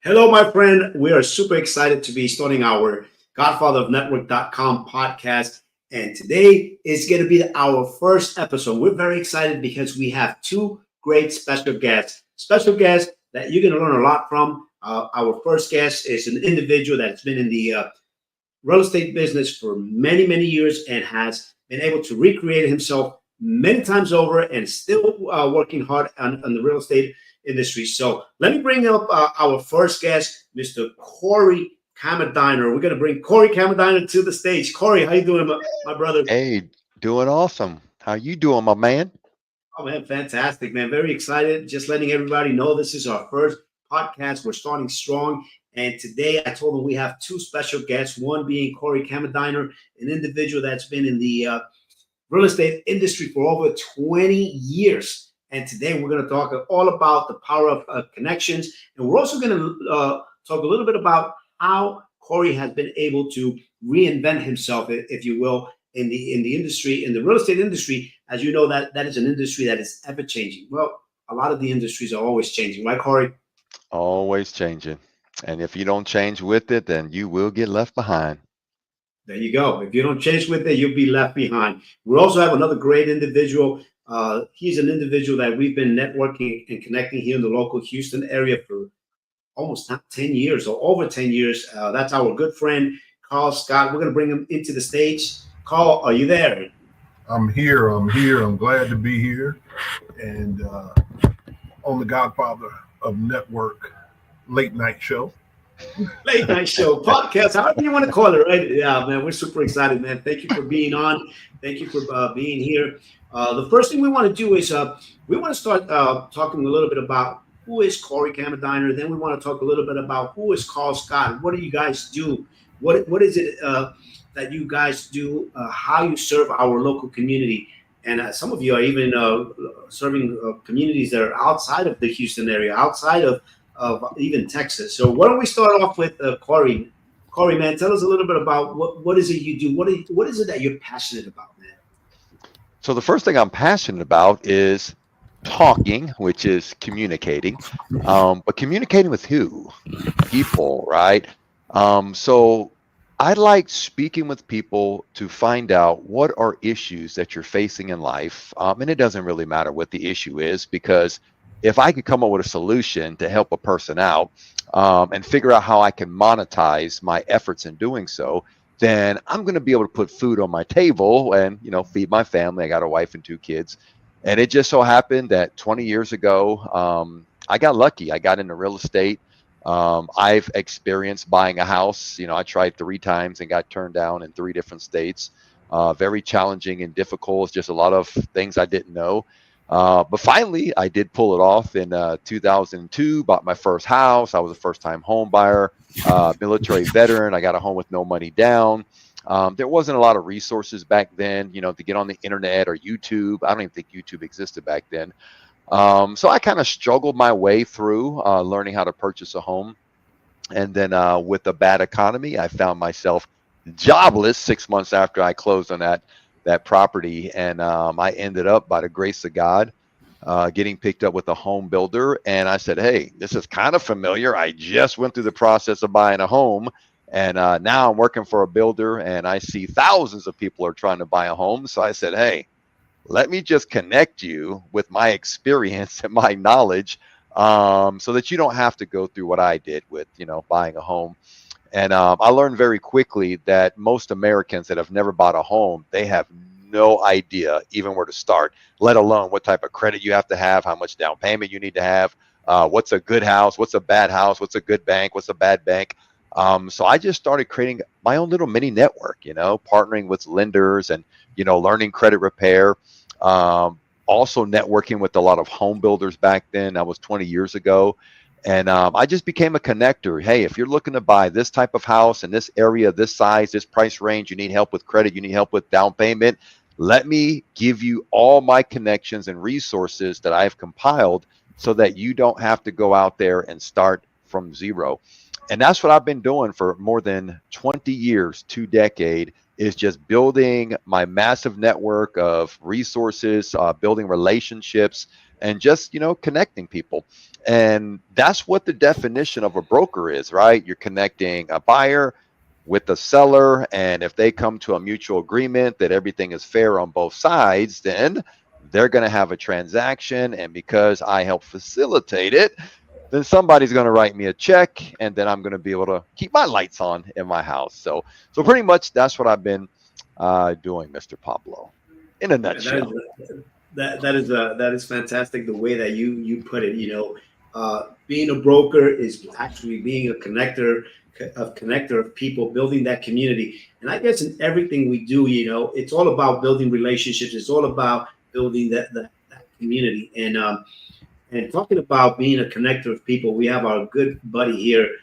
Hello, my friend. We are super excited to be starting our Godfather of Network.com podcast. And today is going to be our first episode. We're very excited because we have two great special guests. Special guests that you're going to learn a lot from. Our first guest is an individual that's been in the real estate business for many, many years and has been able to recreate himself many times over and still working hard on the real estate industry. So let me bring up our first guest, Mr. Cory Kammerdiener. We're going to bring Cory Kammerdiener to the stage. Cory, how you doing, my brother? Hey, doing awesome. How you doing, my man? Oh man, fantastic, man. Very excited. Just letting everybody know this is our first podcast. We're starting strong. And today I told them we have two special guests, one being Cory Kammerdiener, an individual that's been in the real estate industry for over 20 years. And today we're going to talk all about the power of connections. And we're also going to talk a little bit about how Cory has been able to reinvent himself, if you will, in the industry, in the real estate industry. As you know, that is an industry that is ever changing. Well, a lot of the industries are always changing, right, Cory? Always changing. And if you don't change with it, then you will get left behind. There you go. If you don't change with it, you'll be left behind. We also have another great individual. He's an individual that we've been networking and connecting here in the local Houston area for almost not 10 years or over 10 years. That's our good friend, Carl Scott. We're going to bring him into the stage. Carl, are you there? I'm here. I'm here. I'm glad to be here. And on the Godfather of Network late night show. Late night show, podcast, however you want to call it, right? Yeah, man, we're super excited, man. Thank you for being on. Thank you for being here. The first thing we want to do is we want to start talking a little bit about who is Cory Kammerdiener. Then we want to talk a little bit about who is Carl Scott. What do you guys do? What is it that you guys do? How you serve our local community? And some of you are even serving communities that are outside of the Houston area, outside of even Texas. So why don't we start off with Cory? Cory, man, tell us a little bit about what is it you do? What is it that you're passionate about, man? So the first thing I'm passionate about is talking, which is communicating. But communicating with who? People, right? So I like speaking with people to find out what are issues that you're facing in life. And it doesn't really matter what the issue is, because if I could come up with a solution to help a person out and figure out how I can monetize my efforts in doing so, then I'm going to be able to put food on my table and, feed my family. I got a wife and two kids. And it just so happened that 20 years ago, I got lucky. I got into real estate. I've experienced buying a house. I tried 3 times and got turned down in 3 different states. Very challenging and difficult. It's just a lot of things I didn't know. But finally, I did pull it off in 2002, bought my first house. I was a first-time home buyer, military veteran. I got a home with no money down. There wasn't a lot of resources back then, to get on the internet or YouTube. I don't even think YouTube existed back then. So I kind of struggled my way through learning how to purchase a home. And then with a bad economy, I found myself jobless 6 months after I closed on that property. And I ended up, by the grace of God, getting picked up with a home builder. And I said, hey, this is kind of familiar. I just went through the process of buying a home. And now I'm working for a builder, and I see thousands of people are trying to buy a home. So I said, hey, let me just connect you with my experience and my knowledge so that you don't have to go through what I did with, buying a home. And I learned very quickly that most Americans that have never bought a home, they have no idea even where to start, let alone what type of credit you have to have, how much down payment you need to have, what's a good house, what's a bad house, what's a good bank, what's a bad bank. So I just started creating my own little mini network, partnering with lenders and, learning credit repair. Also networking with a lot of home builders back then. That was 20 years ago. And I just became a connector. Hey, if you're looking to buy this type of house in this area, this size, this price range, you need help with credit, you need help with down payment, let me give you all my connections and resources that I've compiled so that you don't have to go out there and start from zero. And that's what I've been doing for more than 20 years, 2 decades, is just building my massive network of resources, building relationships, and just, connecting people. And that's what the definition of a broker is, right? You're connecting a buyer with a seller, and if they come to a mutual agreement that everything is fair on both sides, then they're going to have a transaction. And because I help facilitate it, then somebody's going to write me a check, and then I'm going to be able to keep my lights on in my house. So pretty much that's what I've been doing, Mr. Pablo, in a nutshell. That is fantastic. The way that you put it, being a broker is actually being a connector of people, building that community. And I guess in everything we do, it's all about building relationships. It's all about building that community. And talking about being a connector of people, we have our good buddy here,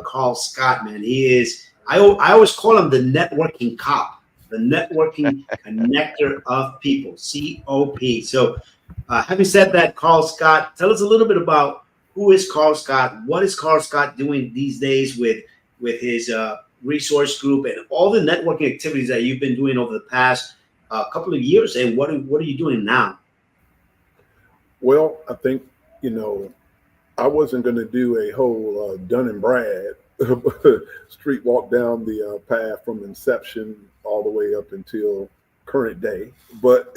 Carl Scott. Man, he is. I always call him the networking cop, the networking connector of people, COP. So, having said that, Carl Scott, tell us a little bit about who is Carl Scott. What is Carl Scott doing these days with his resource group and all the networking activities that you've been doing over the past couple of years? And what are you doing now? Well, I think, I wasn't going to do a whole Dun and Brad street walk down the path from inception all the way up until current day. But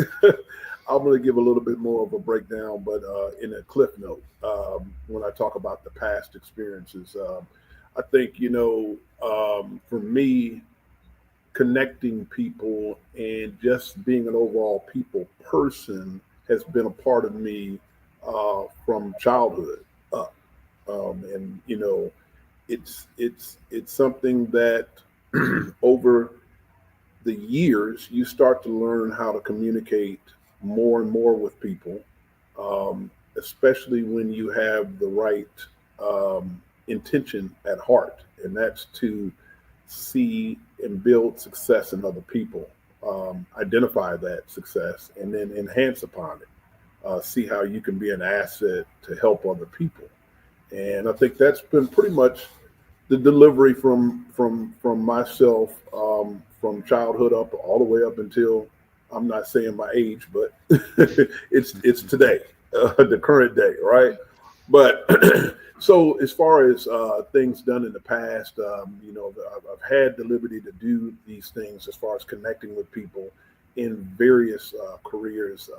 I'm going to give a little bit more of a breakdown, but in a cliff note, when I talk about the past experiences. I think, for me, connecting people and just being an overall people person has been a part of me from childhood up. And, it's something that over the years, you start to learn how to communicate more and more with people, especially when you have the right intention at heart, and that's to see and build success in other people, identify that success, and then enhance upon it. See how you can be an asset to help other people. And I think that's been pretty much the delivery from myself, from childhood up all the way up until, I'm not saying my age, but it's today, the current day, right? But so as far as things done in the past, I've had the liberty to do these things as far as connecting with people in various careers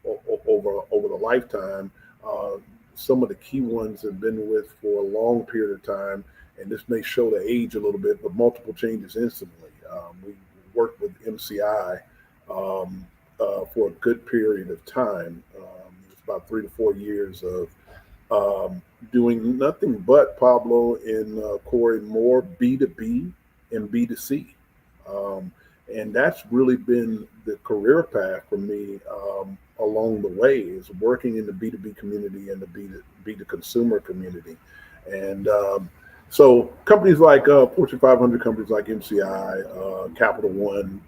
over the lifetime. Some of the key ones have been with for a long period of time, and this may show the age a little bit, but multiple changes instantly. We worked with MCI for a good period of time. It's about 3 to 4 years of doing nothing but, Pablo and Cory, more B2B and B2C. And that's really been the career path for me along the way, is working in the B2B community and the B2 consumer community. And so companies like Fortune 500 companies like MCI, Capital One,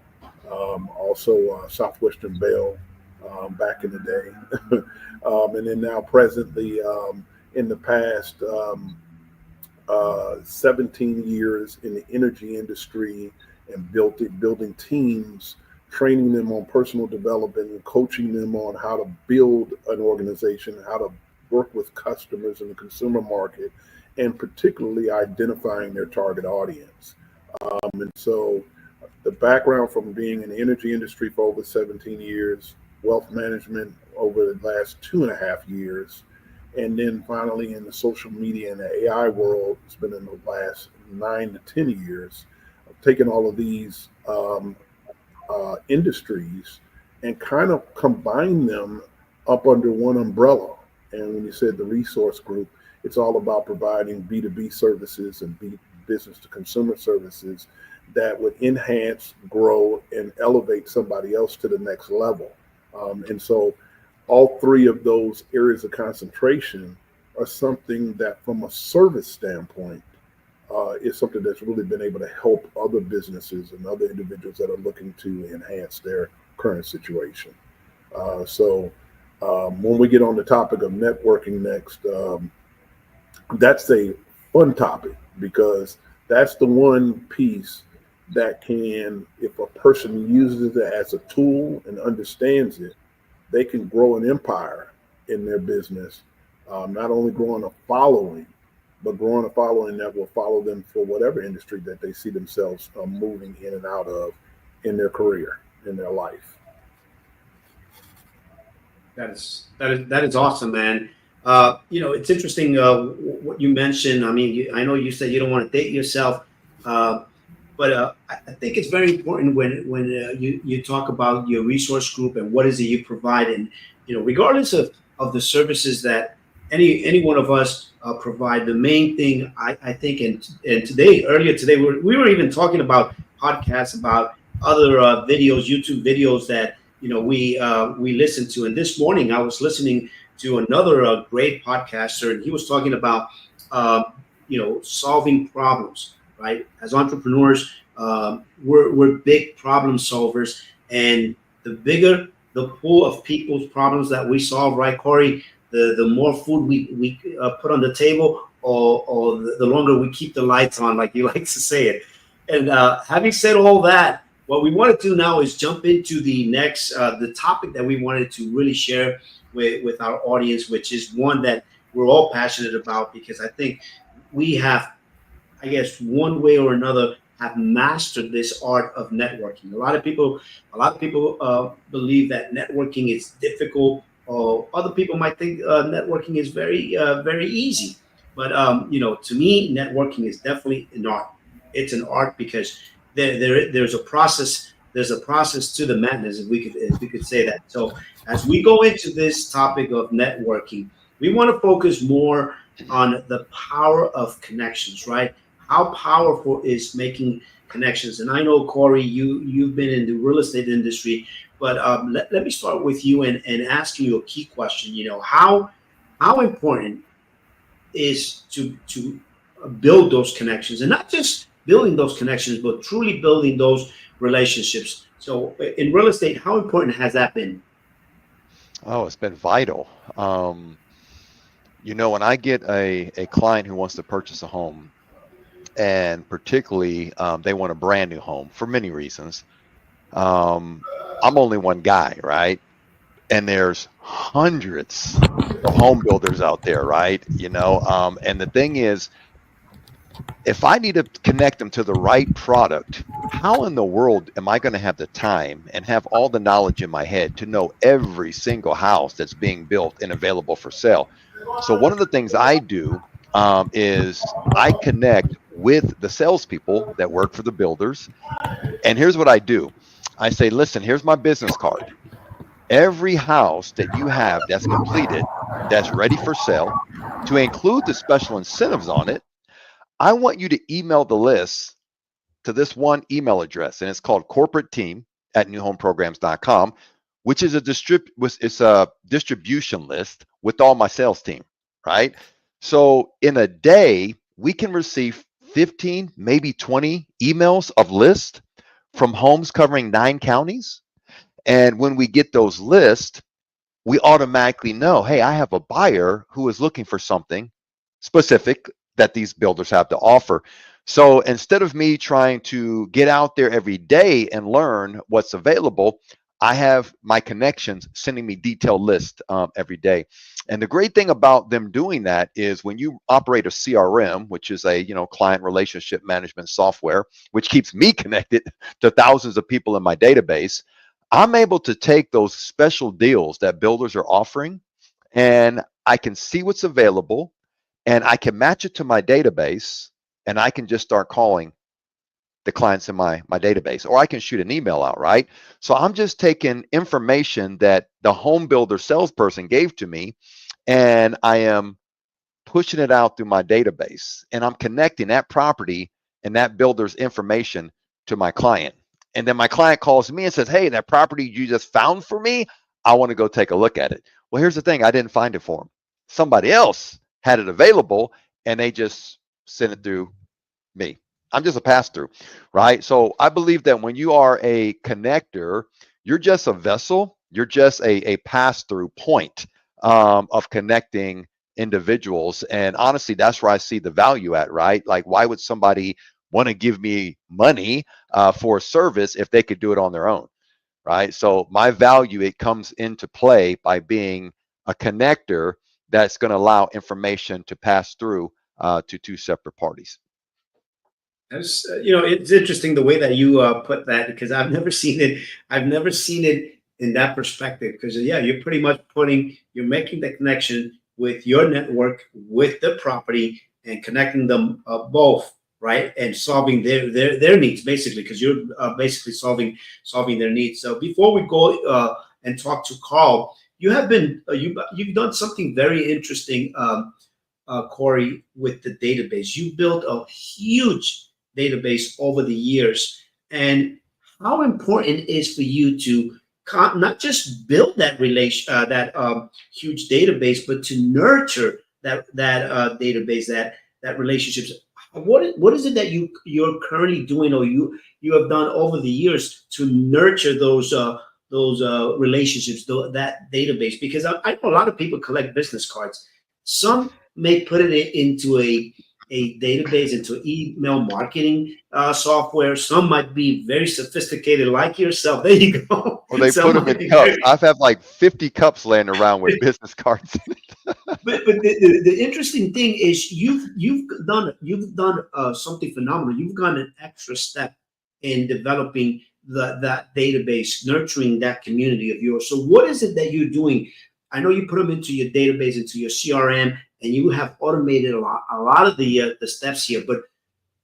also Southwestern Bell back in the day, and then now presently in the past 17 years in the energy industry, and building teams, training them on personal development and coaching them on how to build an organization, how to work with customers in the consumer market, and particularly identifying their target audience. And so the background from being in the energy industry for over 17 years, wealth management over the last 2.5 years, and then finally in the social media and the AI world, it's been in the last 9 to 10 years. I've taken all of these industries and kind of combine them up under one umbrella. And when you said the resource group, it's all about providing B2B services and business to consumer services that would enhance, grow, and elevate somebody else to the next level. And so all three of those areas of concentration are something that from a service standpoint is something that's really been able to help other businesses and other individuals that are looking to enhance their current situation. So when we get on the topic of networking next, that's a fun topic, because that's the one piece that can, if a person uses it as a tool and understands it, they can grow an empire in their business, not only growing a following, but growing a following that will follow them for whatever industry that they see themselves moving in and out of in their career, in their life. That is awesome, man. It's interesting what you mentioned. I mean, I know you said you don't want to date yourself, uh, but I think it's very important when you talk about your resource group and what is it you provide, and regardless of the services that any one of us provide. The main thing I think, and earlier today, we were even talking about podcasts, about other videos, YouTube videos that we listen to. And this morning I was listening to another great podcaster, and he was talking about uh, solving problems. Right, as entrepreneurs, we're big problem solvers, and the bigger the pool of people's problems that we solve, right, Cory, the more food we put on the table, or the longer we keep the lights on, like you like to say it. And having said all that, what we want to do now is jump into the next the topic that we wanted to really share with our audience, which is one that we're all passionate about, because I think we have, I guess, one way or another, have mastered this art of networking. A lot of people believe that networking is difficult, or other people might think networking is very easy. But to me, networking is definitely an art. It's an art because there's a process. There's a process to the madness, if we could say that. So as we go into this topic of networking, we want to focus more on the power of connections, right? How powerful is making connections? And I know, Cory, you've been in the real estate industry, but let me start with you and asking you a key question. How important is to build those connections, and not just building those connections, but truly building those relationships. So in real estate, how important has that been? Oh, it's been vital. When I get a client who wants to purchase a home, and particularly they want a brand new home for many reasons. I'm only one guy, right? And there's hundreds of home builders out there, right? And the thing is, if I need to connect them to the right product, how in the world am I going to have the time and have all the knowledge in my head to know every single house that's being built and available for sale? So one of the things I do is I connect with the salespeople that work for the builders. And here's what I do. I say, listen, here's my business card. Every house that you have that's completed, that's ready for sale, to include the special incentives on it, I want you to email the list to this one email address, and it's called corporate team at newhomeprograms.com, which is it's a distribution list with all my sales team, right? So in a day, we can receive 15, maybe 20 emails of lists from homes covering 9 counties. And when we get those lists, we automatically know, hey, I have a buyer who is looking for something specific that these builders have to offer. So instead of me trying to get out there every day and learn what's available, I have my connections sending me detailed lists every day. And the great thing about them doing that is when you operate a CRM, which is a client relationship management software, which keeps me connected to thousands of people in my database, I'm able to take those special deals that builders are offering, and I can see what's available, and I can match it to my database, and I can just start calling the clients in my database, or I can shoot an email out, right? So I'm just taking information that the home builder salesperson gave to me, and I am pushing it out through my database, and I'm connecting that property and that builder's information to my client. And then my client calls me and says, hey, that property you just found for me, I want to go take a look at it. Well, here's the thing, I didn't find it for them. Somebody else had it available, and they just sent it through me. I'm just a pass through, right? So I believe that when you are a connector, you're just a vessel, you're just a pass through point of connecting individuals. And honestly, that's where I see the value at, right? Like, why would somebody want to give me money for a service if they could do it on their own, right? So my value, it comes into play by being a connector that's going to allow information to pass through to two separate parties. That's, it's interesting the way that you put that, because I've never seen it. I've never seen it in that perspective. Because yeah, you're pretty much you're making the connection with your network, with the property, and connecting them both, right, and solving their needs basically, because you're basically solving their needs. So before we go and talk to Carl, you have been you've done something very interesting. Cory, with the database. You built a huge database over the years. And how important is for you to not just build that huge database, but to nurture that database, that relationships. What is it that you're currently doing, or you have done over the years to nurture those relationships, that database? Because I know a lot of people collect business cards. Some may put it into a database, into email marketing software. Some might be very sophisticated, like yourself. There you go. Or they Some put them might in be cups. very, I've had like 50 cups laying around with business cards. but the interesting thing is you've done something phenomenal. You've gone an extra step in developing that database, nurturing that community of yours. So what is it that you're doing? I know you put them into your database, into your CRM, and you have automated a lot of the steps here. But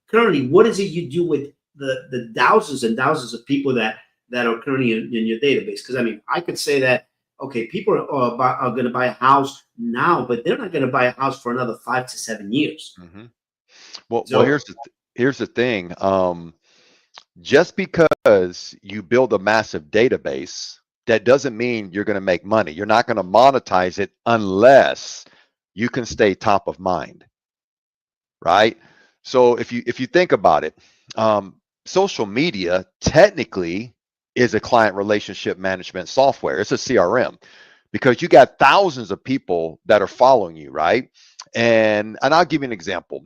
currently, what is it you do with the thousands and thousands of people that are currently in your database? Because I mean, I could say that, okay, people are going to buy a house now, but they're not going to buy a house for another 5 to 7 years. Hmm. Well, So here's the thing. Just because you build a massive database, that doesn't mean you're going to make money. You're not going to monetize it unless you can stay top of mind, right? So if you think about it, social media technically is a client relationship management software. It's a CRM, because you got thousands of people that are following you, right? And I'll give you an example.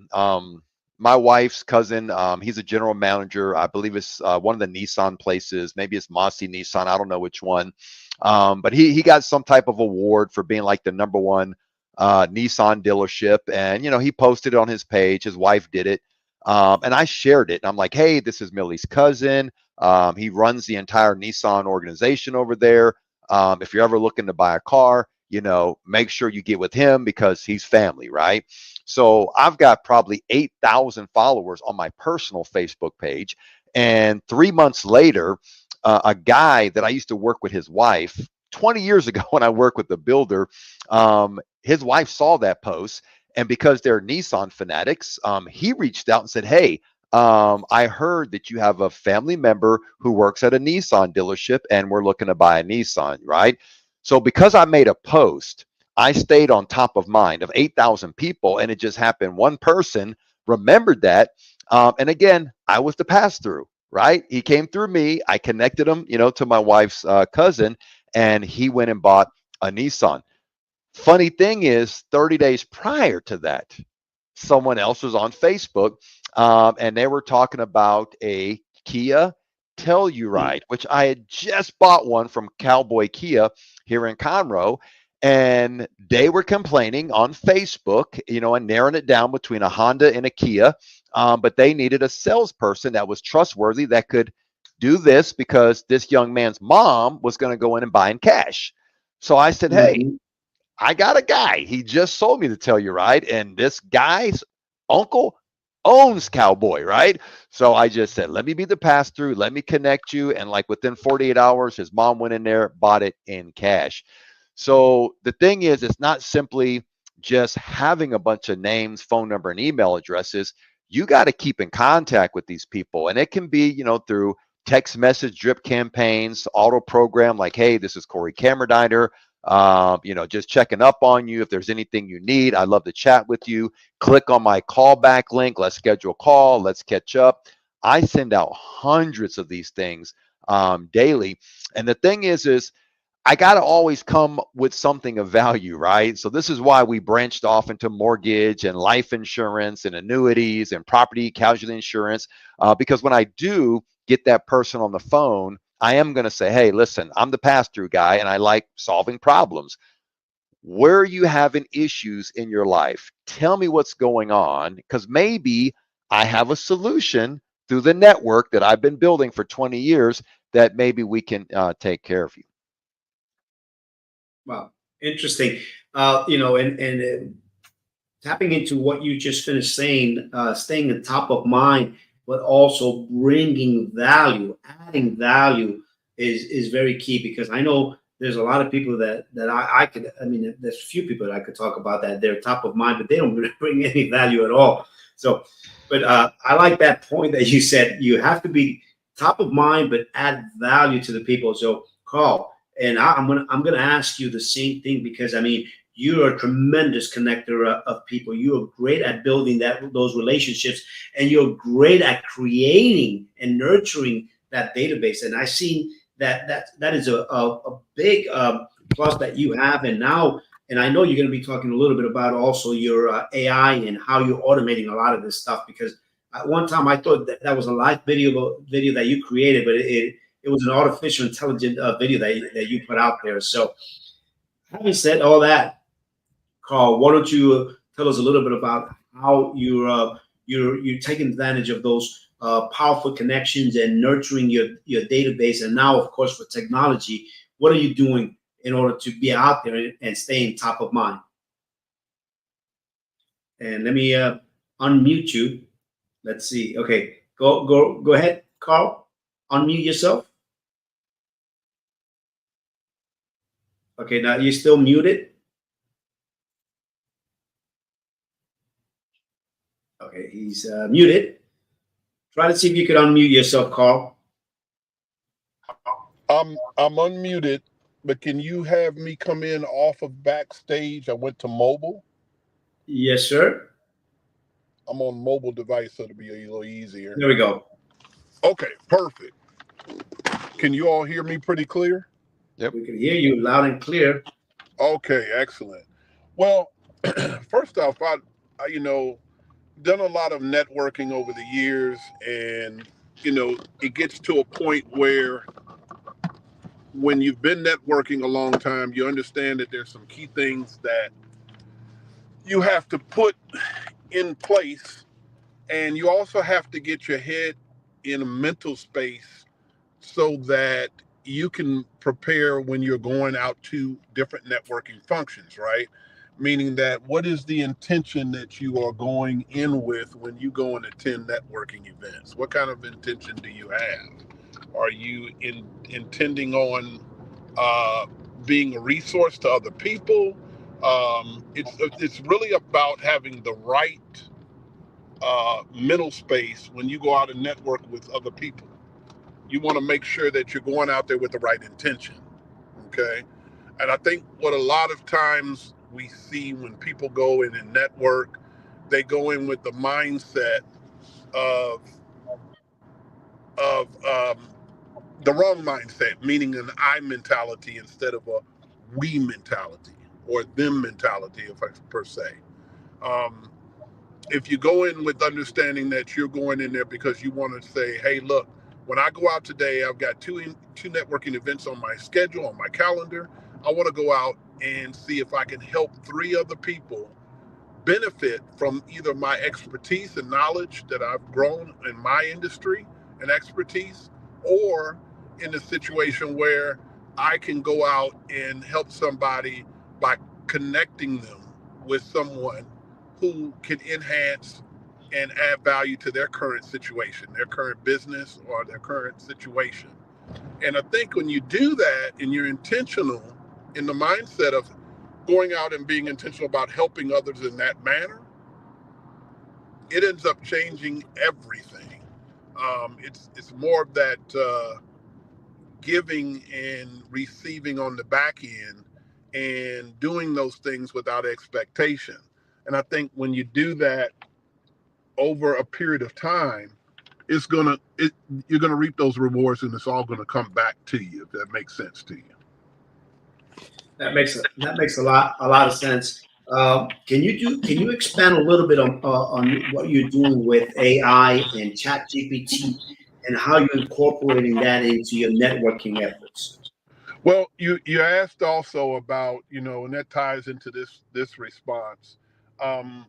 My wife's cousin, he's a general manager. I believe it's one of the Nissan places. Maybe it's Mossy Nissan. I don't know which one. But he got some type of award for being like the number one Nissan dealership. And, he posted it on his page. His wife did it. And I shared it. And I'm like, hey, this is Millie's cousin. He runs the entire Nissan organization over there. If you're ever looking to buy a car, make sure you get with him because he's family, right? So I've got probably 8,000 followers on my personal Facebook page. And 3 months later, a guy that I used to work with his wife 20 years ago when I worked with the builder, his wife saw that post. And because they're Nissan fanatics, he reached out and said, hey, I heard that you have a family member who works at a Nissan dealership and we're looking to buy a Nissan, right? So because I made a post, I stayed on top of mind of 8,000 people, and it just happened. One person remembered that. And again, I was the pass through, right? He came through me. I connected him, to my wife's cousin, and he went and bought a Nissan. Funny thing is, 30 days prior to that, someone else was on Facebook, and they were talking about a Kia Telluride, which I had just bought one from Cowboy Kia here in Conroe. And they were complaining on Facebook, and narrowing it down between a Honda and a Kia. But they needed a salesperson that was trustworthy that could do this because this young man's mom was going to go in and buy in cash. So I said, hey, mhm. I got a guy. He just sold me the Telluride, and this guy's uncle owns Cowboy, right? So I just said, let me be the pass through. Let me connect you. And like within 48 hours, his mom went in there, bought it in cash. So the thing is, it's not simply just having a bunch of names, phone number, and email addresses. You got to keep in contact with these people. And it can be, through text message drip campaigns, auto program like, hey, this is Cory Kammerdiener. Just checking up on you. If there's anything you need, I'd love to chat with you. Click on my callback link. Let's schedule a call. Let's catch up. I send out hundreds of these things daily. And the thing is I got to always come with something of value, right? So this is why we branched off into mortgage and life insurance and annuities and property casualty insurance. Because when I do get that person on the phone, I am going to say, hey, listen, I'm the pass-through guy and I like solving problems. Where are you having issues in your life? Tell me what's going on, because maybe I have a solution through the network that I've been building for 20 years that maybe we can take care of you. Wow, interesting. And tapping into what you just finished saying, staying at top of mind, but also bringing value, adding value is very key, because I know there's a lot of people that I could, I mean, there's a few people that I could talk about that they're top of mind, but they don't bring any value at all. So, but I like that point that you said. You have to be top of mind, but add value to the people. So, Carl, and I'm gonna ask you the same thing, because I mean, you're a tremendous connector of people. You're great at building those relationships, and you're great at creating and nurturing that database. And I see that is a big plus that you have. And now, and I know you're going to be talking a little bit about also your AI and how you're automating a lot of this stuff. Because at one time I thought that was a live video that you created, but it was an artificial intelligent video that you put out there. So, having said all that, Carl, why don't you tell us a little bit about how you're taking advantage of those powerful connections and nurturing your database, and now, of course, with technology, what are you doing in order to be out there and staying top of mind? And let me unmute you. Let's see. Okay, go ahead, Carl. Unmute yourself. Okay, now you're still muted. Okay, he's muted. Try to see if you could unmute yourself, Carl. I'm unmuted, but can you have me come in off of backstage? I went to mobile. Yes, sir. I'm on mobile device, so it'll be a little easier. There we go. Okay, perfect. Can you all hear me pretty clear? Yep. We can hear you loud and clear. Okay, excellent. Well, first off, I done a lot of networking over the years, and it gets to a point where when you've been networking a long time, you understand that there's some key things that you have to put in place, and you also have to get your head in a mental space so that you can prepare when you're going out to different networking functions, right? Meaning that what is the intention that you are going in with when you go and attend networking events? What kind of intention do you have? Are you intending on being a resource to other people? It's really about having the right mental space when you go out and network with other people. You want to make sure that you're going out there with the right intention, okay? And I think what a lot of times we see when people go in and network, they go in with the mindset of the wrong mindset, meaning an I mentality instead of a we mentality or them mentality, if I per se. If you go in with understanding that you're going in there because you want to say, hey, look, when I go out today, I've got two networking events on my schedule, on my calendar. I want to go out and see if I can help 3 other people benefit from either my expertise and knowledge that I've grown in my industry and expertise, or in a situation where I can go out and help somebody by connecting them with someone who can enhance and add value to their current situation, their current business, or their current situation. And I think when you do that and you're intentional in the mindset of going out and being intentional about helping others in that manner, it ends up changing everything. It's more of that giving and receiving on the back end and doing those things without expectation. And I think when you do that over a period of time, you're gonna reap those rewards, and it's all gonna come back to you, if that makes sense to you. That makes a lot of sense. Can you expand a little bit on what you're doing with AI and Chat GPT and how you're incorporating that into your networking efforts? Well, you asked also about, and that ties into this response. Um,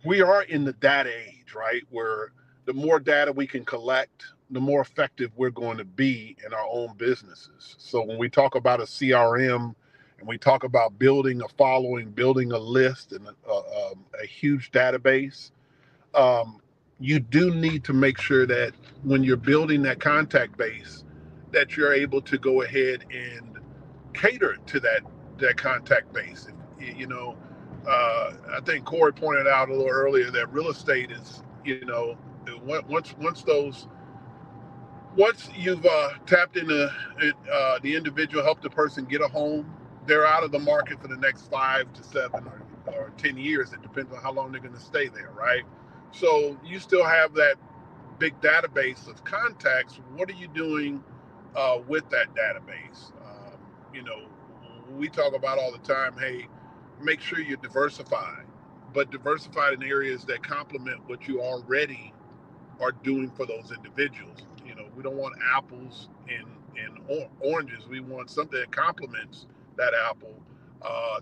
we are in the data age, right? Where the more data we can collect, the more effective we're going to be in our own businesses. So when we talk about a CRM and we talk about building a following, building a list and a huge database, um, you do need to make sure that when you're building that contact base, that you're able to go ahead and cater to that contact base. I think Cory pointed out a little earlier that real estate is, once you've tapped into the individual, helped the person get a home, they're out of the market for the next 5 to 7 or 10 years. It depends on how long they're going to stay there, right? So you still have that big database of contacts. What are you doing with that database? We talk about all the time, hey, make sure you're diversified, but diversified in areas that complement what you already are doing for those individuals. We don't want apples and oranges. We want something that complements that apple,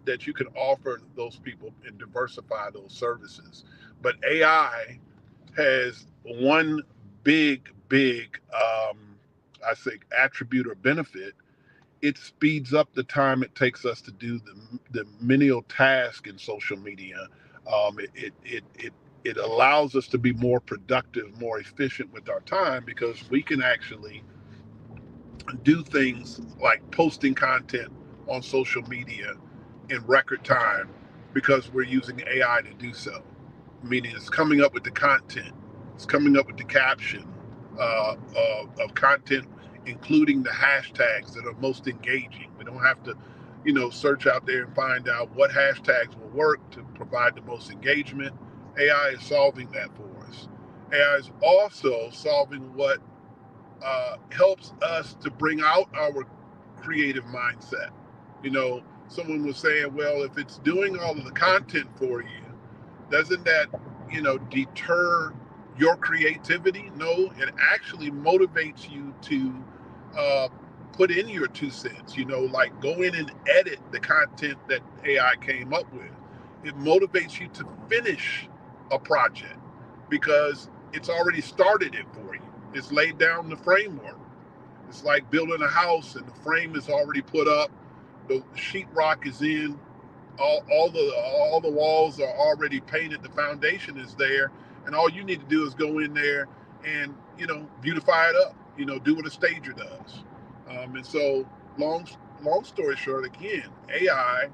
that you can offer those people and diversify those services. But AI has one big, I say, attribute or benefit. It speeds up the time it takes us to do the menial task in social media. It allows us to be more productive, more efficient with our time, because we can actually do things like posting content on social media in record time because we're using AI to do so. Meaning it's coming up with the content, it's coming up with the caption of content, including the hashtags that are most engaging. We don't have to, search out there and find out what hashtags will work to provide the most engagement. AI is solving that for us. AI is also solving what helps us to bring out our creative mindset. Someone was saying, well, if it's doing all of the content for you, doesn't that, deter your creativity? No, it actually motivates you to put in your 2 cents, like go in and edit the content that AI came up with. It motivates you to finish a project because it's already started it for you. It's laid down the framework. It's like building a house and the frame is already put up, the sheetrock is in, all the walls are already painted, the foundation is there, and all you need to do is go in there and beautify it up. Do what a stager does. And so, long story short, again, AI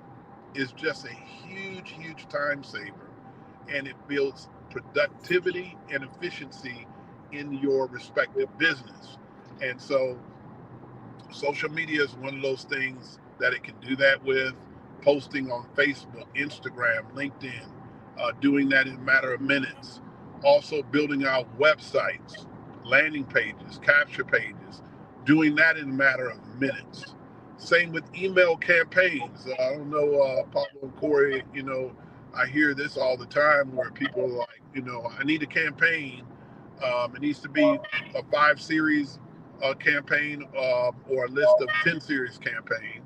is just a huge time saver, and it builds productivity and efficiency in your respective business. And so social media is one of those things that it can do that with. Posting on Facebook, Instagram, LinkedIn, doing that in a matter of minutes. Also building out websites, landing pages, capture pages, doing that in a matter of minutes. Same with email campaigns. I don't know, Pablo and Cory, I hear this all the time where people are like, I need a campaign. It needs to be a 5-series campaign or a list of 10 series campaign.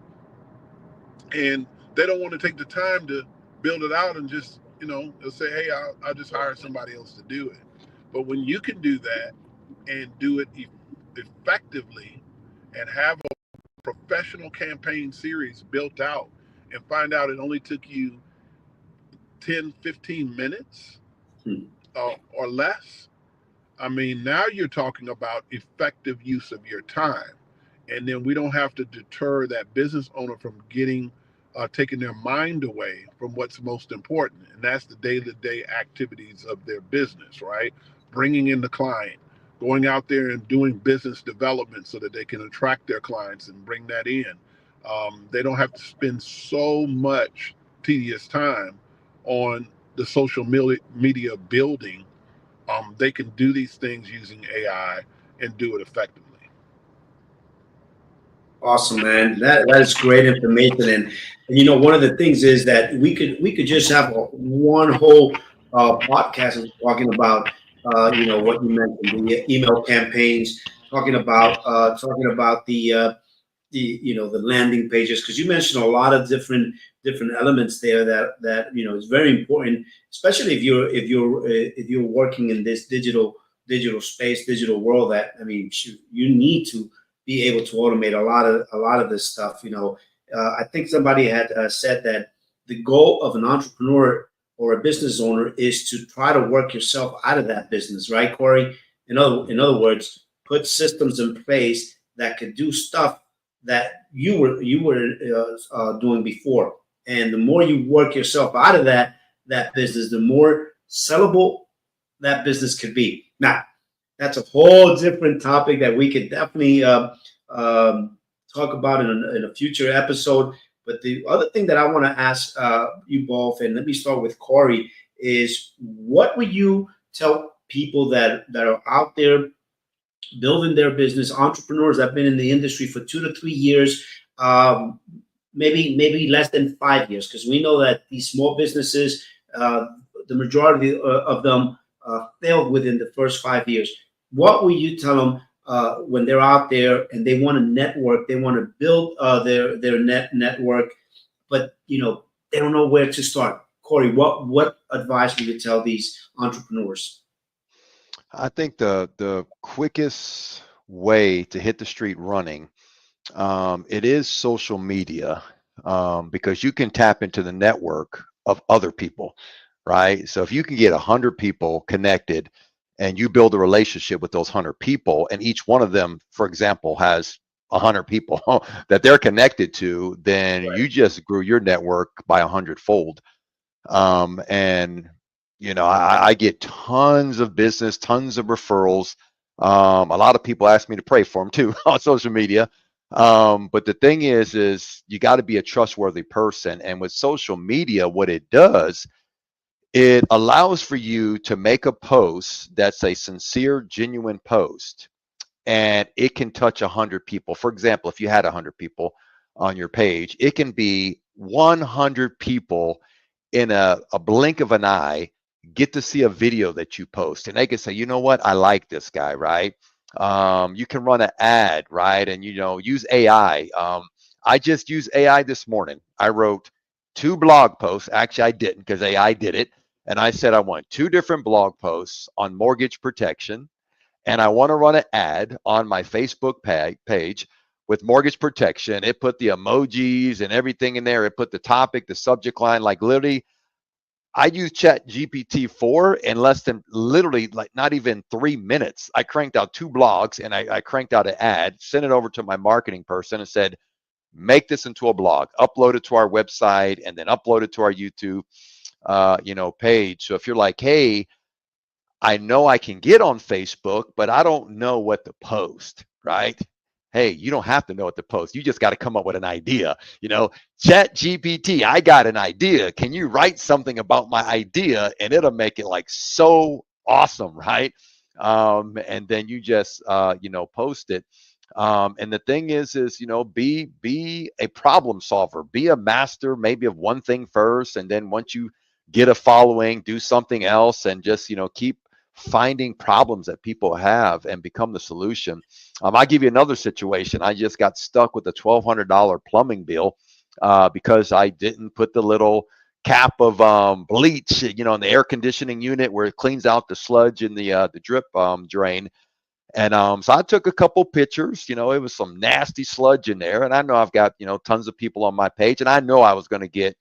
And they don't want to take the time to build it out and just, they'll say, hey, I'll just hire somebody else to do it. But when you can do that and do it effectively and have a professional campaign series built out and find out it only took you 10, 15 minutes or less, I mean, now you're talking about effective use of your time. And then we don't have to deter that business owner from taking their mind away from what's most important. And that's the day-to-day activities of their business, right? Bringing in the client, going out there and doing business development so that they can attract their clients and bring that in. They don't have to spend so much tedious time on the social media building. They can do these things using AI and do it effectively. Awesome, man. That is great information, and one of the things is that we could just have one whole podcast talking about what you mentioned, the email campaigns, talking about the the landing pages, because you mentioned a lot of different elements there that is very important, especially if you're working in this digital space, digital world. That, I mean, shoot, you need to be able to automate a lot of this stuff. I think somebody had said that the goal of an entrepreneur or a business owner is to try to work yourself out of that business, right, Corey? In other words, put systems in place that could do stuff that you were doing before. And the more you work yourself out of that business, the more sellable that business could be. Now, that's a whole different topic that we could definitely talk about in a future episode. But the other thing that I want to ask you both, and let me start with Corey, is what would you tell people that are out there building their business, entrepreneurs that have been in the industry for 2 to 3 years, um, maybe less than 5 years, because we know that these small businesses, the majority of them failed within the first 5 years. What will you tell them when they're out there and they want to network, they want to build their network, but they don't know where to start? Corey, what advice would you tell these entrepreneurs? I think the quickest way to hit the street running, it is social media, because you can tap into the network of other people, right? So if you can get 100 people connected and you build a relationship with those 100 people, and each one of them, for example, has 100 people that they're connected to, then you just grew your network by 100-fold. And I get tons of business, tons of referrals. A lot of people ask me to pray for them too on social media. But the thing is you got to be a trustworthy person. And with social media, what it does, it allows for you to make a post that's a sincere, genuine post, and it can touch 100 people. For example, if you had 100 people on your page, it can be 100 people in a blink of an eye get to see a video that you post, and they can say, you know what, I like this guy, right? You can run an ad, right? And use AI. I just used AI this morning. I wrote 2 blog posts. Actually, I didn't, because AI did it. And I said I want 2 different blog posts on mortgage protection, and I want to run an ad on my Facebook page with mortgage protection. It put the emojis and everything in there. It put the topic, the subject line, like literally. I used Chat GPT-4 in less than, literally, like not even 3 minutes. I cranked out 2 blogs, and I cranked out an ad, sent it over to my marketing person and said, make this into a blog, upload it to our website, and then upload it to our YouTube, page. So if you're like, hey, I know I can get on Facebook, but I don't know what to post, right? Hey, you don't have to know what to post. You just got to come up with an idea. Chat GPT, I got an idea. Can you write something about my idea? And it'll make it like so awesome, right? And then you just, post it. And the thing is, be a problem solver, be a master, maybe of one thing first. And then once you get a following, do something else, and just, keep finding problems that people have and become the solution. I'll give you another situation. I just got stuck with a $1,200 plumbing bill because I didn't put the little cap of bleach, in the air conditioning unit where it cleans out the sludge in the drip drain. And so I took a couple pictures. It was some nasty sludge in there. And I know I've got, tons of people on my page. And I know I was going to get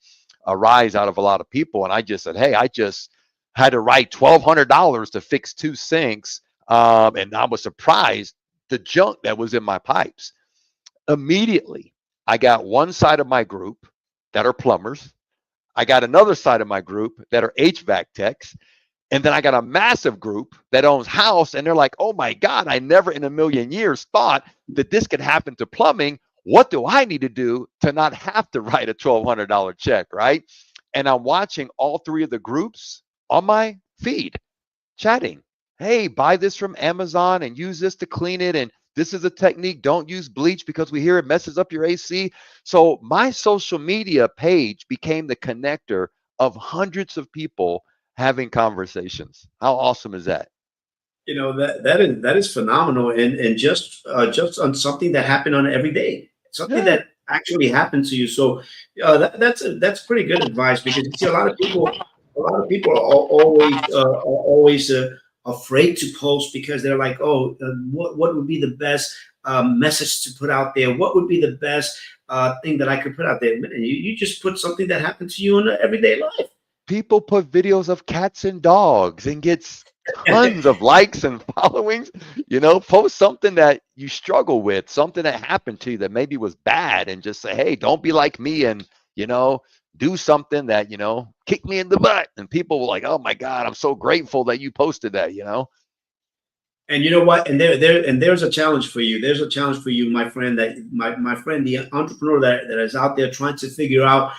a rise out of a lot of people. And I just said, hey, I just had to write $1,200 to fix 2 sinks. And I was surprised the junk that was in my pipes. Immediately, I got one side of my group that are plumbers. I got another side of my group that are HVAC techs. And then I got a massive group that owns house, and they're like, oh my God, I never in a million years thought that this could happen to plumbing. What do I need to do to not have to write a $1,200 check, right? And I'm watching all 3 of the groups on my feed chatting. Hey, buy this from Amazon and use this to clean it. And this is a technique. Don't use bleach because we hear it messes up your AC. So my social media page became the connector of hundreds of people having conversations. How awesome is that? That is phenomenal, and just on something that happened on every day. something Yeah. that actually happened to you. So that's pretty good advice, because you see a lot of people are always afraid to post, because they're like, oh, what would be the best message to put out there? What would be the best thing that I could put out there? And you just put something that happened to you in everyday life. People put videos of cats and dogs and gets tons of likes and followings. Post something that you struggle with, something that happened to you that maybe was bad, and just say, hey, don't be like me, and you know do something that kick me in the butt, and people were like, oh my god, I'm so grateful that you posted that. And you know what? And there's a challenge for you. There's a challenge for you, my friend. That my friend, the entrepreneur that is out there trying to figure out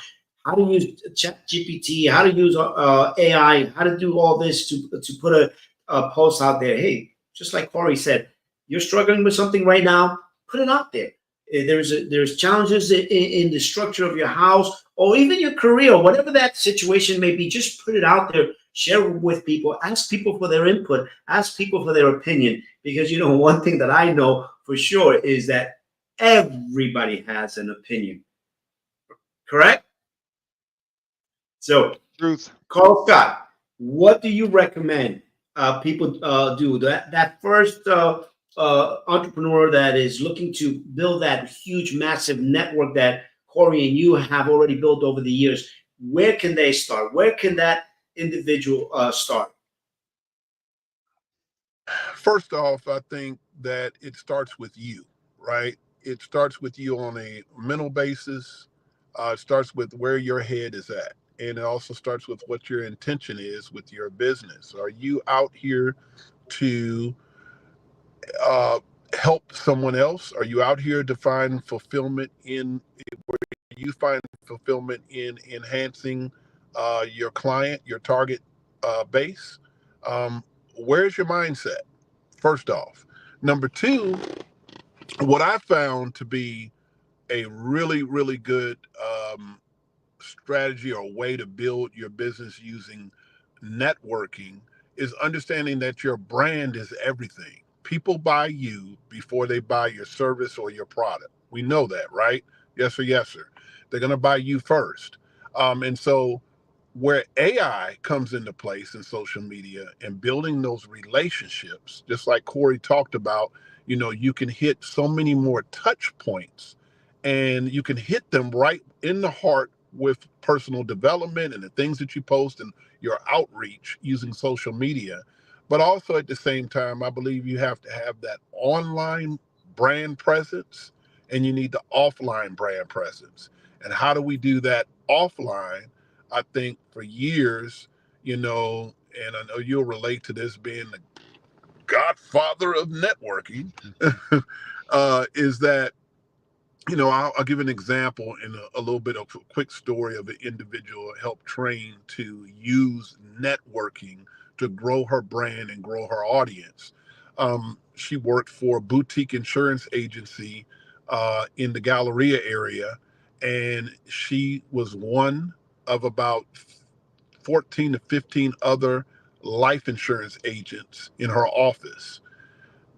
how to use Chat GPT, how to use AI, how to do all this to put a post out there. Hey, just like Cory said, you're struggling with something right now. Put it out there. There's challenges in the structure of your house, or even your career, whatever that situation may be. Just put it out there. Share it with people. Ask people for their input. Ask people for their opinion. Because one thing that I know for sure is that everybody has an opinion. Correct? So, Truth. Carl Scott, what do you recommend people do? That first entrepreneur that is looking to build that huge, massive network that Cory and you have already built over the years. Where can they start? Where can that individual start? First off, I think that it starts with you, right? It starts with you on a mental basis. It starts with where your head is at. And it also starts with what your intention is with your business. Are you out here to uh, help someone else? Are you out here to find fulfillment in where you find fulfillment in enhancing your client, your target base? Where's your mindset? First off. Number two, what I found to be a really, really good strategy or way to build your business using networking is understanding that your brand is everything. People buy you before they buy your service or your product. We know that, right? Yes, sir. Yes, sir. They're going to buy you first. And so where AI comes into place in social media and building those relationships, just like Cory talked about, you can hit so many more touch points, and you can hit them right in the heart with personal development and the things that you post and your outreach using social media. But also at the same time, I believe you have to have that online brand presence, and you need the offline brand presence. And how do we do that offline? I think for years, and I know you'll relate to this being the godfather of networking, is that, I'll give an example in a little bit of a quick story of an individual helped train to use networking to grow her brand and grow her audience. She worked for a boutique insurance agency in the Galleria area, and she was one of about 14 to 15 other life insurance agents in her office.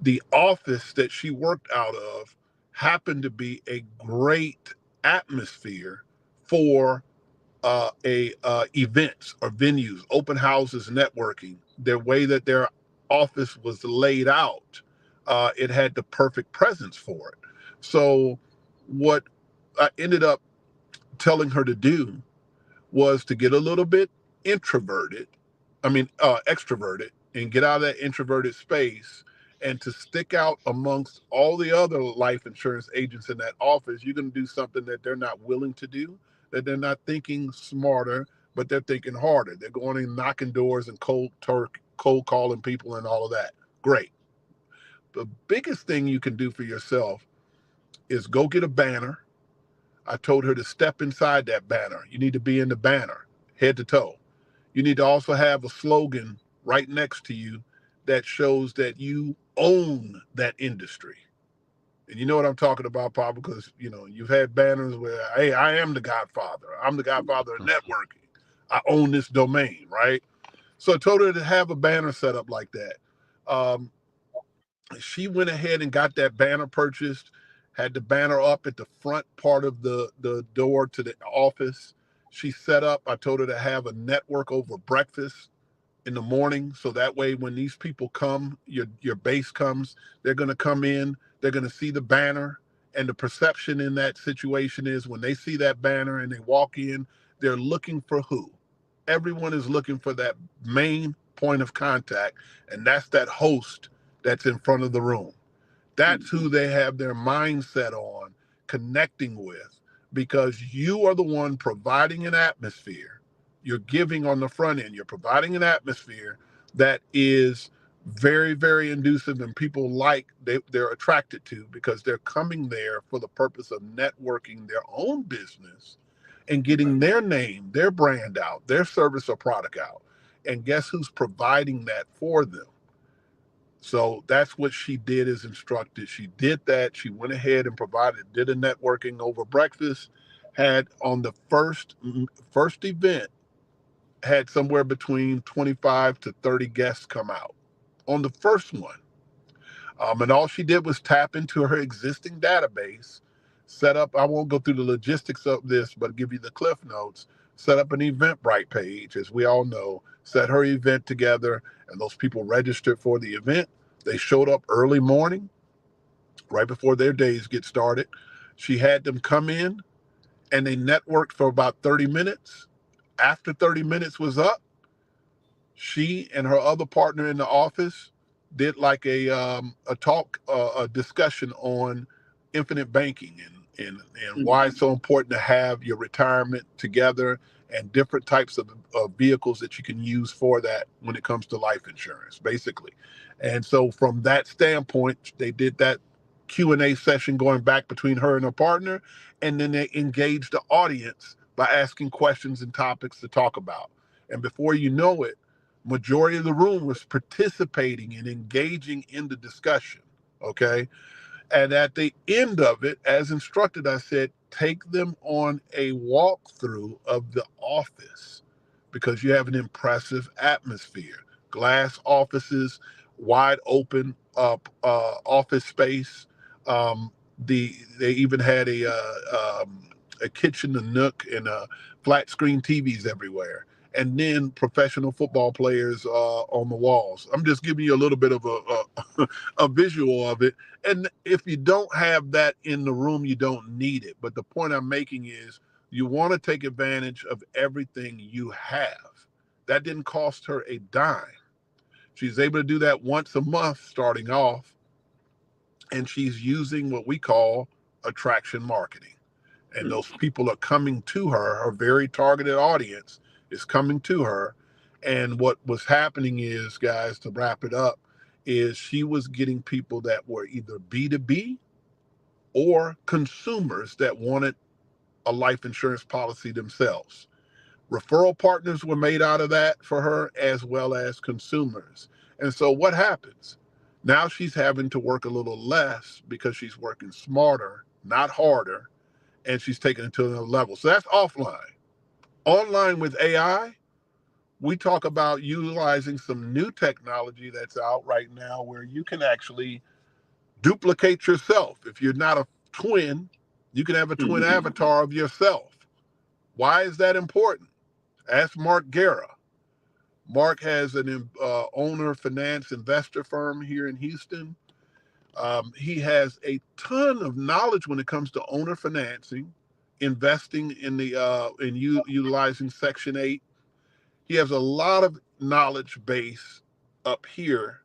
The office that she worked out of happened to be a great atmosphere for a events or venues, open houses, networking. The way that their office was laid out, it had the perfect presence for it. So what I ended up telling her to do was to get a little bit introverted, extroverted, and get out of that introverted space, and to stick out amongst all the other life insurance agents in that office. You're going to do something that they're not willing to do, that they're not thinking smarter, but they're thinking harder. They're going and knocking doors and cold calling people and all of that. Great. The biggest thing you can do for yourself is go get a banner. I told her to step inside that banner. You need to be in the banner, head to toe. You need to also have a slogan right next to you that shows that you own that industry. And you know what I'm talking about, Paul, because you've had banners where, hey, I am the Godfather. I'm the Godfather of networking. I own this domain, right? So I told her to have a banner set up like that. Um, she went ahead and got that banner purchased, had the banner up at the front part of the door to the office. She set up, I told her to have a network over breakfast in the morning, so that way when these people come, your base comes, they're going to come in, they're going to see the banner, and the perception in that situation is when they see that banner and they walk in, they're looking for who? Everyone is looking for that main point of contact, and that's that host that's in front of the room. That's who they have their mindset on connecting with, because you are the one providing an atmosphere. You're giving on the front end. You're providing an atmosphere that is very, very inducive, and people they're attracted to, because they're coming there for the purpose of networking their own business and getting their name, their brand out, their service or product out. And guess who's providing that for them? So that's what she did as instructed. She did that. She went ahead and did a networking over breakfast, had on the first event, had somewhere between 25 to 30 guests come out on the first one. And all she did was tap into her existing database, set up, I won't go through the logistics of this, but give you the cliff notes, set up an Eventbrite page, as we all know, set her event together, and those people registered for the event. They showed up early morning, right before their days get started. She had them come in, and they networked for about 30 minutes. After 30 minutes was up, she and her other partner in the office did like a talk, a discussion on infinite banking and why it's so important to have your retirement together, and different types of vehicles that you can use for that when it comes to life insurance, basically. And so from that standpoint, they did that Q&A session going back between her and her partner, and then they engaged the audience by asking questions and topics to talk about. And before you know it, majority of the room was participating and engaging in the discussion. Okay. And at the end of it, as instructed, I said, take them on a walkthrough of the office, because you have an impressive atmosphere. Glass offices, wide open office space. They even had a kitchen, a nook, and flat screen TVs everywhere, and then professional football players on the walls. I'm just giving you a little bit of a visual of it. And if you don't have that in the room, you don't need it. But the point I'm making is you want to take advantage of everything you have. That didn't cost her a dime. She's able to do that once a month starting off, and she's using what we call attraction marketing. And those people are coming to her. Her very targeted audience is coming to her. And what was happening is, guys, to wrap it up, is she was getting people that were either B2B or consumers that wanted a life insurance policy themselves. Referral partners were made out of that for her, as well as consumers. And so what happens? Now she's having to work a little less, because she's working smarter, not harder, and she's taking it to another level. So that's offline. Online with AI, we talk about utilizing some new technology that's out right now, where you can actually duplicate yourself. If you're not a twin, you can have a twin avatar of yourself. Why is that important? Ask Mark Guerra. Mark has an owner finance investor firm here in Houston. He has a ton of knowledge when it comes to owner financing, investing in utilizing Section 8. He has a lot of knowledge base up here,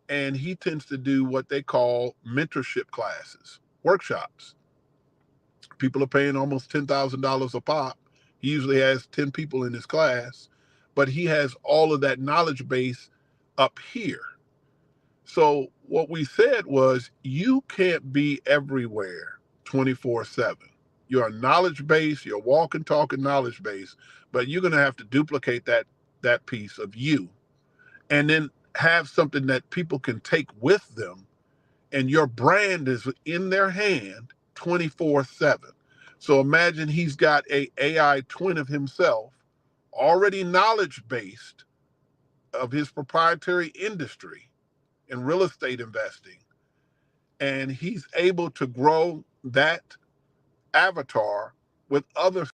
and he tends to do what they call mentorship classes, workshops. People are paying almost $10,000 a pop. He usually has 10 people in his class, but he has all of that knowledge base up here. So what we said was, you can't be everywhere 24/7. You're a knowledge base, you're walking, talking knowledge base, but you're going to have to duplicate that piece of you, and then have something that people can take with them, and your brand is in their hand 24/7. So imagine he's got a AI twin of himself, already knowledge based of his proprietary industry in real estate investing, and he's able to grow that avatar with other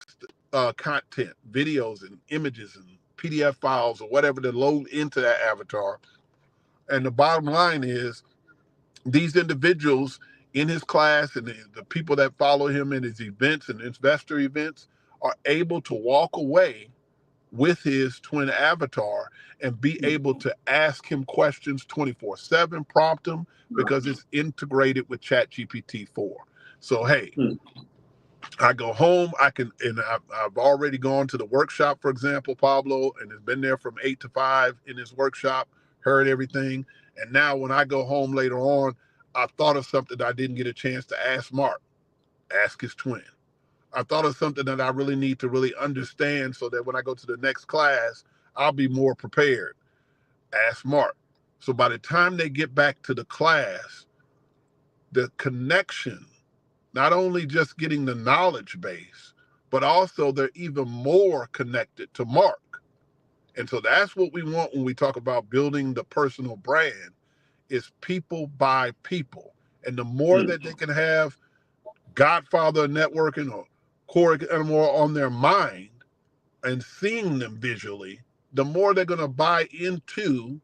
content, videos and images and PDF files or whatever to load into that avatar. And the bottom line is these individuals in his class and the people that follow him in his events and investor events are able to walk away with his twin avatar and be able to ask him questions 24/7, prompt him, because it's integrated with ChatGPT 4. So, hey, I go home, I've already gone to the workshop, for example, Pablo, and has been there from 8 to 5 in his workshop, heard everything. And now when I go home later on, I thought of something that I didn't get a chance to ask Mark, ask his twin. I thought of something that I really need to really understand so that when I go to the next class, I'll be more prepared. Ask Mark. So by the time they get back to the class, the connection, not only just getting the knowledge base, but also they're even more connected to Mark. And so that's what we want when we talk about building the personal brand, is people by people. And the more that they can have Godfather networking or Cory more on their mind and seeing them visually, the more they're going to buy into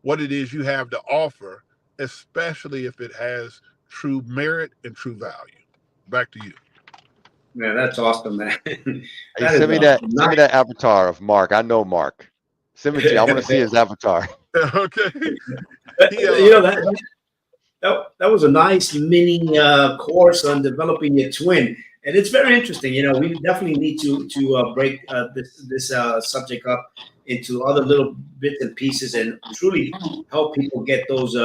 what it is you have to offer, especially if it has true merit and true value. Back to you. Man, that's awesome, man. Hey, That send is me that. Send me that avatar of Mark. I know Mark. Send it to me. I want to see his avatar. Okay. You know that was a nice mini course on developing your twin, and it's very interesting. You know, we definitely need to break this subject up into other little bits and pieces, and truly help people get those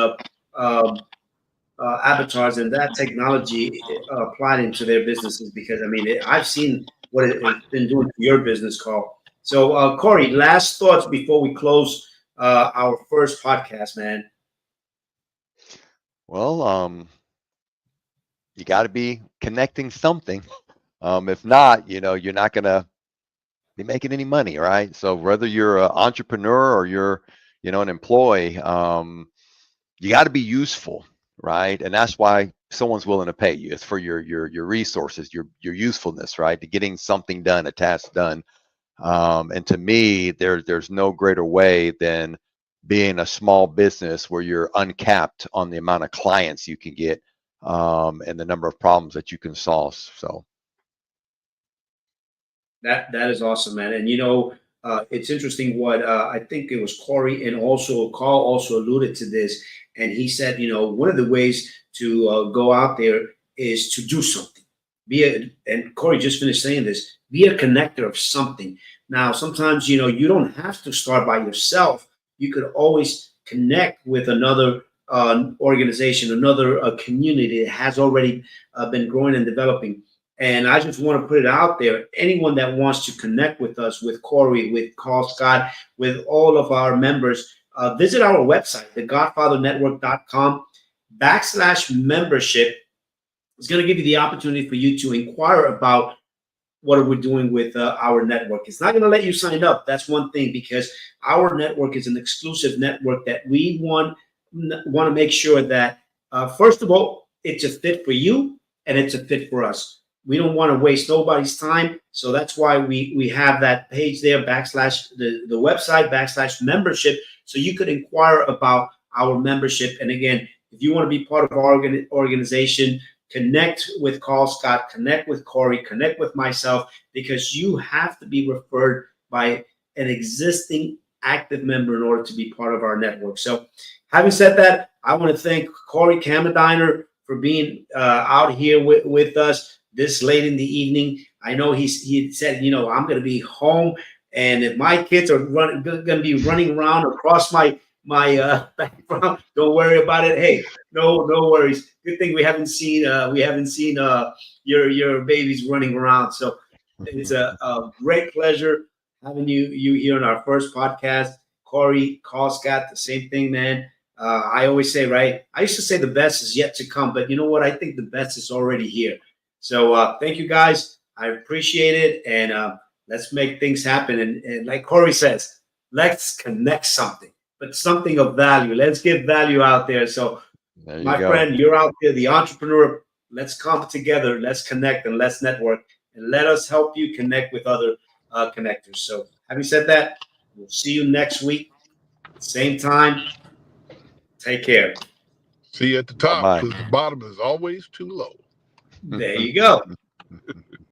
avatars and that technology applied into their businesses. Because I mean, I've seen what it's been doing to your business, Carl. So, Cory, last thoughts before we close our first podcast, man. Well, you got to be connecting something. If not, you're not going to be making any money, right? So whether you're an entrepreneur or you're, an employee, you got to be useful, right? And that's why someone's willing to pay you. It's for your resources, your usefulness, right? To getting something done, a task done. And to me, there's no greater way than being a small business where you're uncapped on the amount of clients you can get, and the number of problems that you can solve. So That is awesome, man. And it's interesting what I think it was Cory and also Carl also alluded to this, and he said, one of the ways to go out there is to do something. And Cory just finished saying this. Be a connector of something. Now, sometimes you don't have to start by yourself. You could always connect with another organization, another community that has already been growing and developing. And I just want to put it out there. Anyone that wants to connect with us, with Cory, with Carl Scott, with all of our members, visit our website, thegodfathernetwork.com/membership. It's going to give you the opportunity for you to inquire about what are we doing with our network. It's not going to let you sign up. That's one thing, because our network is an exclusive network that we want to make sure that, first of all, it's a fit for you and it's a fit for us. We don't want to waste nobody's time. So that's why we have that page there, / the website / membership. So you could inquire about our membership. And again, if you want to be part of our organization, connect with Carl Scott, connect with Cory, connect with myself, because you have to be referred by an existing active member in order to be part of our network. So having said that, I want to thank Cory Kammerdiener for being out here with us this late in the evening. I know he said, I'm going to be home, and if my kids are going to be running around across my background, don't worry about it. Hey, no worries. Good thing we haven't seen your babies running around. So it's a great pleasure having you here on our first podcast. Cory, Carl Scott, the same thing, man. I always say, right? I used to say the best is yet to come, but you know what? I think the best is already here. So thank you guys. I appreciate it, and let's make things happen. And like Cory says, let's connect something, but something of value. Let's get value out there. So There you My go. friend, you're out there, the entrepreneur. Let's come together, let's connect, and let's network, and let us help you connect with other connectors. So, having said that, we'll see you next week, same time. Take care. See you at the top Bye-bye. because the bottom is always too low. There you go.